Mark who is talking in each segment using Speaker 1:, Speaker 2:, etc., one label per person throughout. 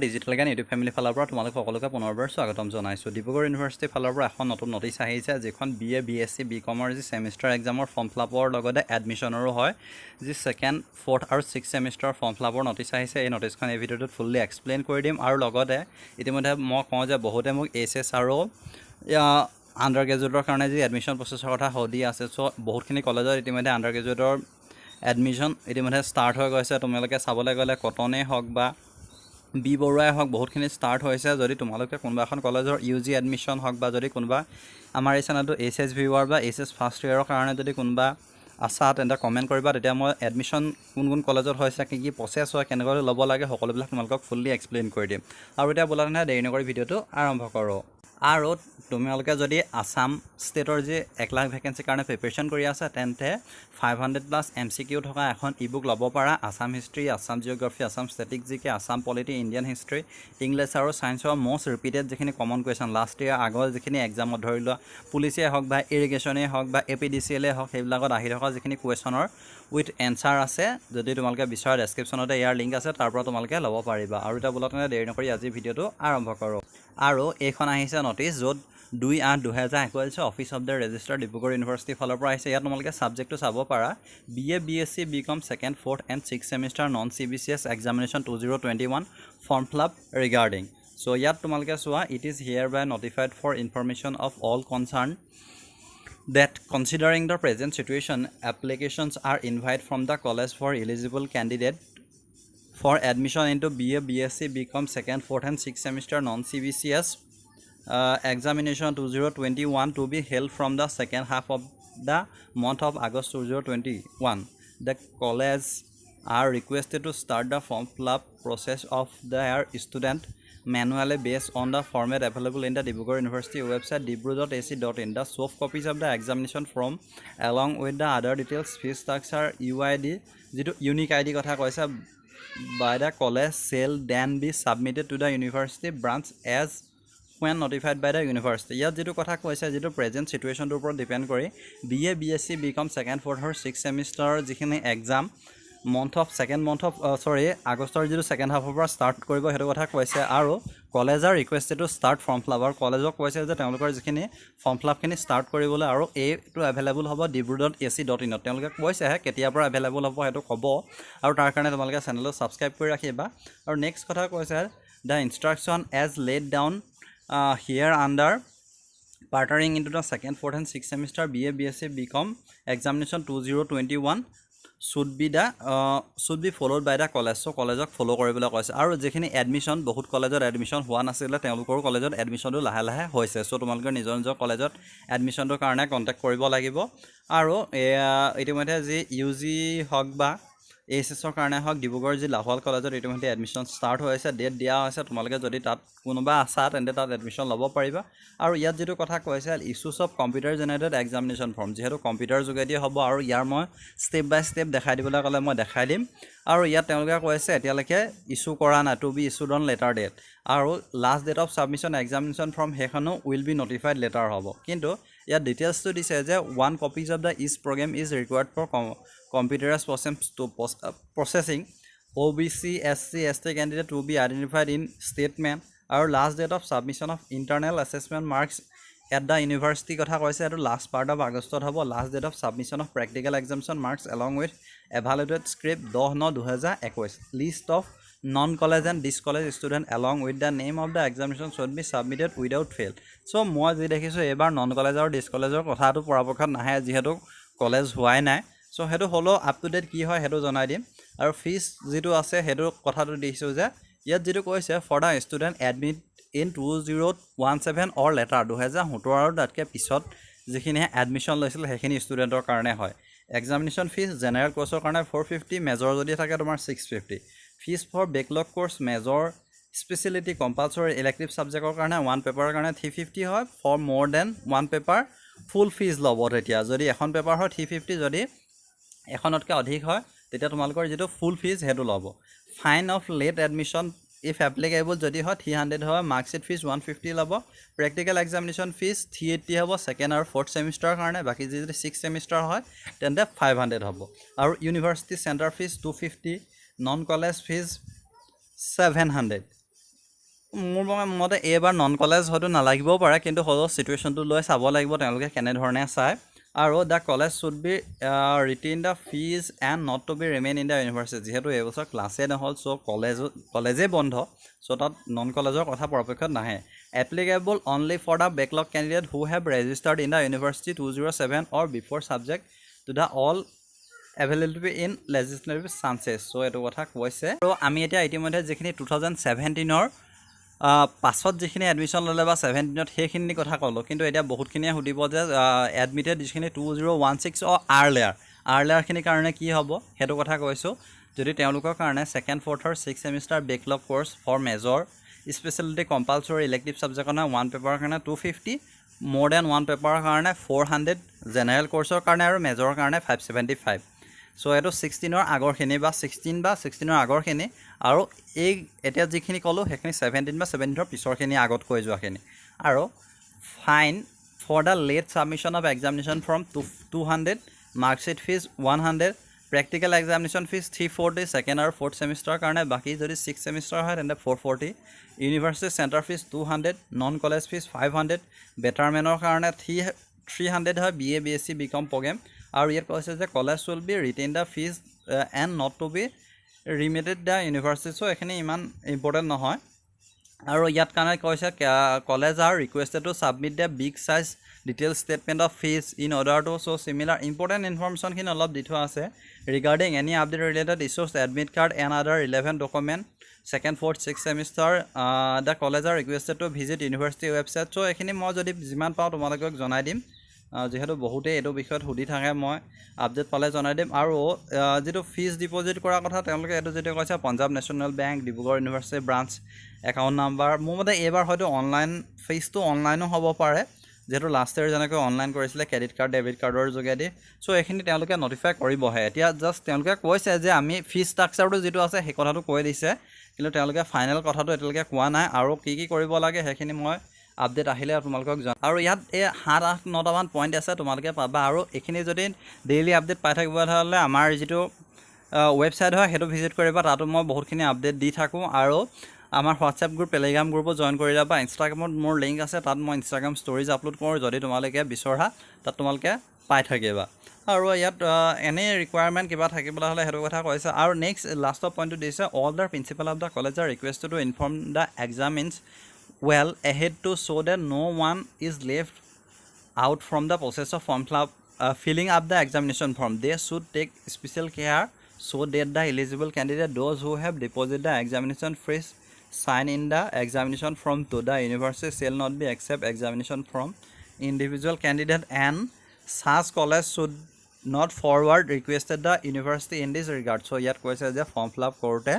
Speaker 1: Digital জ্ঞান YouTube family ফালৰ পৰা তোমালোক সকলোকে পুনৰবাৰ স্বাগতম জনাইছোঁ। ডিব্ৰুগড় ইউনিভাৰ্চিটিৰ ফালৰ পৰা এখন নতুন নটিচ আহিছে, যিখন BA B.Sc B.Comৰ যি ছেমিষ্টাৰ এক্সামৰ ফৰ্ম ফিলাপৰ লগতে এডমিশ্যনৰো হয়। যি ছেকেণ্ড, ফ'ৰ্থ আৰু ছিক্স ছেমিষ্টাৰ ফৰ্ম ফিলাপৰ নটিচ আহিছে। এই নটিচখন এই ভিডিঅ'টোত ফুল্লি এক্সপ্লেইন কৰি দিম। আৰু লগতে ইতিমধ্যে মই কওঁ যে বহুতে মোক HS আৰু আণ্ডাৰ গ্ৰেজুৱেটৰ কাৰণে যি এডমিশ্যন প্ৰচেছৰ কথা সুধি আছে। চ' বহুতখিনি কলেজত ইতিমধ্যে আণ্ডাৰ গ্ৰেজুৱেটৰ এডমিশ্যন ইতিমধ্যে ষ্টাৰ্ট হৈ গৈছে। তোমালোকে চাবলৈ গ'লে কটনেই হওক বা বি বৰুৱাই হওক বহুতখিনি ষ্টাৰ্ট হৈছে। যদি তোমালোকে কোনোবা এখন কলেজৰ UG এডমিশ্যন হওক বা যদি কোনোবা আমাৰ এই চেনেলটো HS ভিউৱাৰ বা HS ফাৰ্ষ্ট ইয়েৰৰ কাৰণে যদি কোনোবা আছা তেন্তে কমেণ্ট কৰিবা। তেতিয়া মই এডমিশ্যন কোন কোন কলেজত হৈছে, কি কি প্ৰচেছ হয়, কেনেকৈ ল'ব লাগে, সকলোবিলাক তোমালোকক ফুল্লি এক্সপ্লেইন কৰি দিম। আৰু এতিয়া বোলা নাই দেৰি নকৰি ভিডিঅ'টো আৰম্ভ কৰোঁ। আৰু তোমালোকে যদি আছাম ষ্টেটৰ যি 1 লাখ ভেকেঞ্চিৰ কাৰণে প্ৰিপেৰেশ্যন কৰি আছা তেন্তে 500+ MCQ থকা এখন ইবুক ল'ব পাৰা। Assam history, Assam geography, Assam static GK, Assam polity, Indian history, English আৰু ছায়েন্সৰ মষ্ট ৰিপিটেড যিখিনি কমন কুৱেশ্যন লাষ্ট ইয়াৰ আগৰ যিখিনি এক্সামত ধৰি লোৱা পুলিচেই হওক বা ইৰিগেশ্যনেই হওক বা APDCLই হওক, সেইবিলাকত আহি থকা যিখিনি কুৱেশ্যনৰ উইথ এনচাৰ আছে। যদি তোমালোকে বিচৰা ডেছক্ৰিপশ্যনতে ইয়াৰ লিংক আছে, তাৰ পৰা তোমালোকে ল'ব পাৰিবা। আৰু এতিয়া বোলা তেনে দেৰি নকৰি আজি ভিডিঅ'টো আৰম্ভ কৰোঁ। আৰু এইখন আহিছে নটিচ, য'ত 2/8/2021 office of the register Dibrugarh ইউনিভাৰ্চিটিৰ ফালৰ পৰা আহিছে। ইয়াত তোমালোকে ছাবজেক্টটো চাব পাৰা BA B.Sc B.Com second, fourth and six semester non CBCS examination 2021 form fill up regarding. So' ইয়াত তোমালোকে চোৱা, it is hereby notified for information of all concern that considering the present situation, applications are invited from the college for eligible candidate for admission into BA B.Sc B.Com second, fourth and sixth semester non-CBCS examination 2021 to be held from the second half of the month of August 2021. The college are requested to start the form fill-up process of their student manually based on the format available in the Dibrugarh University website dibru.ac.in. The soft copies of the examination form along with the other details, fee structure, UID যিটো unique ID কথা কৈছে by the college shall then be submitted to the university branch as when notified by the university. ইয়াত যিটো কথা কৈছে, যিটো present চিটুৱেশ্যনটোৰ ওপৰত depend কৰি BA B.Sc B.Com second, fourth আৰু ছিক্স ছেমিষ্টাৰৰ যিখিনি এক্সাম আগষ্টৰ যিটো ছেকেণ্ড হাফৰ পৰা ষ্টাৰ্ট কৰিব সেইটো কথা কৈছে। আৰু কলেজৰ requested to start form fill up, আৰু কলেজক কৈছে যে তেওঁলোকৰ যিখিনি ফৰ্ম ফিলাপখিনি ষ্টাৰ্ট কৰিবলৈ, আৰু এইটো এভেইলেবল হ'ব dibru.ac.in. তেওঁলোকে কৈছেহে কেতিয়াৰ পৰা এভেইলেবল হ'ব সেইটো ক'ব, আৰু তাৰ কাৰণে তোমালোকে চেনেলটো ছাবস্ক্ৰাইব কৰি ৰাখিবা। আৰু নেক্সট কথা কৈছে, the instruction as laid down here under partnering into the second, fourth and sixth semester BA B.Sc B.Com examination 2021 should be followed by the college. So কলেজক ফ'ল' কৰিবলৈ কৈছে। আৰু যিখিনি এডমিশ্যন, বহুত কলেজত এডমিশ্যন হোৱা নাছিলে, তেওঁলোকৰ কলেজত এডমিশ্যনটো লাহে লাহে হৈছে। চ' তোমালোকে নিজৰ নিজৰ কলেজত এডমিশ্যনটোৰ কাৰণে কণ্টেক্ট কৰিব লাগিব। আৰু ইতিমধ্যে যি UG হওক বা HSৰ কাৰণে হওক, ডিব্ৰুগড় যি লাহোৱাল কলেজত ইতিমধ্যে এডমিশ্যন ষ্টাৰ্ট হৈ আছে, ডেট দিয়া হৈছে। তোমালোকে যদি তাত কোনোবা আছা তেন্তে তাত এডমিশ্যন ল'ব পাৰিবা। আৰু ইয়াত যিটো কথা কৈছে, issues of computer generated examination form, যিহেতু কম্পিউটাৰ যোগেদি হ'ব, আৰু ইয়াৰ মই ষ্টেপ বাই ষ্টেপ দেখাই দিবলৈ ক'লে মই দেখাই দিম। আৰু ইয়াত তেওঁলোকে কৈছে এতিয়ালৈকে ইছ্যু কৰা নাই, to be issued on later date. আৰু last date of submission examination form সেইখনো উইল বি নটিফাইড লেটাৰ হ'ব। কিন্তু ইয়াত ডিটেইলছটো দিছে যে 1 copies of the each program is required for computerized processing. OBC, SC, ST candidate to be identified in statement. Our last date of submission of internal assessment marks at the university কথা কৈছে, এইটো last part of আগষ্টত হ'ব। Last date of submission of practical examination marks along with evaluated script 10/9/2021. List of non college and ডিছকলেজ student along with the name of the examination should be submitted without fail. So' মই যি দেখিছোঁ এইবাৰ non college আৰু ডিছকলেজৰ কথাটো পৰাপক্ষত নাহে, যিহেতু কলেজ হোৱাই নাই। চ' সেইটো হ'লেও আপ টু ডেট কি হয় সেইটো জনাই দিম। আৰু ফিজ যিটো আছে সেইটো কথাটো দিছোঁ যে ইয়াত যিটো কৈছে, for the student admit in 2017 or later, 2017 আৰু তাতকৈ পিছত যিখিনি এডমিশ্যন লৈছিল সেইখিনি ষ্টুডেণ্টৰ কাৰণে হয়। এক্সামিনেশ্যন ফিজ জেনেৰেল কোৰ্চৰ কাৰণে 450, মেজৰ যদি থাকে তোমাৰ 650। Fees for backlog course, major, speciality, compulsory elective ছাবজেক্টৰ কাৰণে 1 পেপাৰৰ কাৰণে 350 হয়। ফৰ মোৰ দেন 1 পেপাৰ ফুল ফিজ ল'ব। তেতিয়া যদি এখন পেপাৰ হয় 350, যদি এখনতকৈ অধিক হয় তেতিয়া তোমালোকৰ যিটো ফুল ফিজ সেইটো ল'ব। Fine of late admission if applicable যদি হয় 300 হয়। মাৰ্কশ্বিট ফিজ 150 ল'ব। প্ৰেক্টিকেল এক্সামিনেশ্যন ফিজ 380 হ'ব ছেকেণ্ড আৰু ফ'ৰ্থ ছেমিষ্টাৰৰ কাৰণে। বাকী যদি ছিক্স ছেমিষ্টাৰ হয় তেন্তে 500 হ'ব। আৰু university centre fees 250, non college fees 700। মোৰ মতে এইবাৰ নন কলেজ হয়তো নালাগিবও পাৰে কিন্তু হ'লেও চিটুৱেশ্যনটো লৈ চাব লাগিব তেওঁলোকে কেনেধৰণে চায় আৰু the college should be retain the fees and not to be remain in the university যিহেতু এইবছৰ ক্লাছেই নহ'ল চ' কলেজেই বন্ধ চ' তাত নন কলেজৰ কথা পৰাপক্ষত নাহে applicable only for the backlog candidate who have registered in the university 2007 or before subject to the all availability in legislative chances so' এইটো কথা কৈছে আৰু আমি এতিয়া ইতিমধ্যে যিখিনি 2017ৰ পাছত যিখিনি এডমিশ্যন ল'লে বা 17ত সেইখিনি কথা ক'লোঁ কিন্তু এতিয়া বহুতখিনিয়ে সুধিব যে এডমিটেড যিখিনি 2016 অ' আৰ্লিয়াৰখিনিৰ কাৰণে কি হ'ব সেইটো কথা কৈছোঁ যদি তেওঁলোকৰ কাৰণে ছেকেণ্ড ফ'ৰ্থ আৰু six semester backlog course for major speciality compulsory elective ছাবজেক্টৰ কাৰণে 1 পেপাৰৰ কাৰণে 250 মোৰ দেন 1 পেপাৰৰ কাৰণে 400 জেনেৰেল কোৰ্চৰ কাৰণে আৰু মেজৰৰ কাৰণে 575 চ' এইটো 16ৰ আগৰখিনি বা 16ৰ আগৰখিনি আৰু এই এতিয়া যিখিনি ক'লোঁ সেইখিনি 17 বা 17ৰ পিছৰখিনি আগত কৈ যোৱাখিনি আৰু fine for the late submission of examination from 200 marksheet fees 100 practical examination fees 340 second আৰু ফ'ৰ্থ ছেমিষ্টাৰৰ কাৰণে বাকী যদি 6 ছেমিষ্টাৰ হয় তেন্তে 440 university centre fees 200 non college fees 500 বেটাৰমেনৰ কাৰণে 300 হয় BA B.Sc B.Com প্ৰগ্ৰেম আৰু ইয়াত কৈছে যে college will be retain the fees and not to be remitted the university so' এইখিনি ইমান ইম্পৰ্টেণ্ট নহয় আৰু ইয়াত কাৰণে কৈছে college are requested to submit the big size detail statement of fees in order to so' similar important ইনফৰ্মেশ্যনখিনি অলপ দি থোৱা আছে regarding any update related issues admit card and other relevant document second fourth six semester the college are requested to visit university website চ' এইখিনি মই যদি যিমান পাওঁ তোমালোকক জনাই দিম যিহেতু বহুতেই এইটো বিষয়ত সুধি থাকে মই আপডেট পালে জনাই দিম আৰু যিটো ফিজ ডিপ'জিট কৰাৰ কথা তেওঁলোকে এইটো যিটো কৈছে Punjab national bank Dibrugarh university branch account number মোৰ মতে এইবাৰ হয়তো অনলাইন ফিজটো অনলাইনো হ'ব পাৰে যিহেতু লাষ্ট ইয়েৰ যেনেকৈ অনলাইন কৰিছিলে ক্ৰেডিট কাৰ্ড ডেবিট কাৰ্ডৰ যোগেদি চ' এইখিনি তেওঁলোকে নটিফাই কৰিবহে এতিয়া জাষ্ট তেওঁলোকে কৈছে যে আমি ফিজ ষ্ট্ৰাকচাৰটো যিটো আছে সেই কথাটো কৈ দিছে কিন্তু তেওঁলোকে ফাইনেল কথাটো এতিয়ালৈকে কোৱা নাই আৰু কি কৰিব লাগে সেইখিনি মই আপডেট আহিলে তোমালোকক জনাম আৰু ইয়াত এই 7-8-9টামান পইণ্ট আছে তোমালোকে পাবা আৰু এইখিনি যদি ডেইলি আপডেট পাই থাকিব হ'লে আমাৰ যিটো ৱেবছাইট হয় সেইটো ভিজিট কৰিবা তাতো মই বহুতখিনি আপডেট দি থাকোঁ আৰু আমাৰ হোৱাটছএপ গ্ৰুপ টেলিগ্ৰাম গ্ৰুপো জইন কৰি ল'বা ইনষ্টাগ্ৰামত মোৰ লিংক আছে তাত মই ইনষ্টাগ্ৰাম ষ্টৰিজ আপলোড কৰোঁ যদি তোমালোকে বিচৰা তাত তোমালোকে পাই থাকিবা আৰু ইয়াত এনেই ৰিকুৱাৰমেণ্ট কিবা থাকিবলৈ হ'লে সেইটো কথা কৈছে আৰু নেক্সট লাষ্টৰ পইণ্টটো দিছে all the principal of the college are requested to inform the examinees well ahead to so that no one is left out from the process of filling up the examination form. They should take special care so that the eligible candidate, those who have deposited the examination fees, sign in the examination form to the university shall not be accept examination from individual candidate and such college should not forward requested the university in this regard. So yet কৈছে যে form fill up কৰোঁতে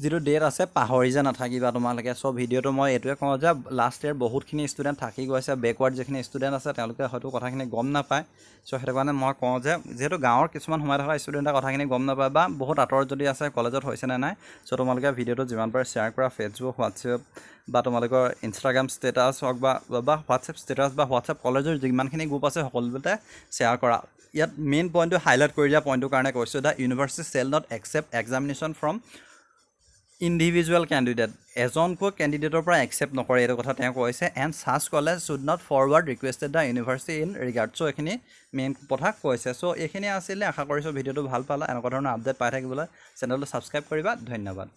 Speaker 1: যিটো date আছে পাহৰি যে নাথাকিবা তোমালোকে চ' ভিডিঅ'টো মই এইটোৱে কওঁ যে লাষ্ট ইয়েৰ বহুতখিনি ষ্টুডেণ্ট থাকি গৈছে বেকৱাৰ্ড যিখিনি ষ্টুডেণ্ট আছে তেওঁলোকে হয়তো কথাখিনি গম নাপায় চ' সেইটো কাৰণে মই কওঁ যে যিহেতু গাঁৱৰ কিছুমান সোমাই থকা ষ্টুডেণ্টে কথাখিনি গম নাপায় বা বহুত আঁতৰত যদি আছে কলেজত হৈছে নে নাই চ' তোমালোকে ভিডিঅ'টো যিমান পাৰে শ্বেয়াৰ কৰা ফেচবুক হোৱাটছএপ বা তোমালোকৰ ইনষ্টাগ্ৰাম ষ্টেটাছ হওক বা হোৱাটছএপ ষ্টেটাছ বা হোৱাটছএপ কলেজৰ যিমানখিনি গ্ৰুপ আছে সকলোতে শ্বেয়াৰ কৰা ইয়াত মেইন পইণ্টটো হাইলাইট কৰি দিয়া পইণ্টটোৰ কাৰণে কৈছোঁ the university shall not accept examination from individual candidate এজনকৈ কেণ্ডিডেটৰ পৰা একচেপ্ট নকৰে এইটো কথা তেওঁ কৈছে and such college should not forward requested the university in regard so' এইখিনি মেইন কথা কৈছে চ' এইখিনি আছিলে আশা কৰিছোঁ ভিডিঅ'টো ভাল পালা এনেকুৱা ধৰণৰ আপডেট পাই থাকিবলৈ চেনেলটো ছাবস্ক্ৰাইব কৰিবা ধন্যবাদ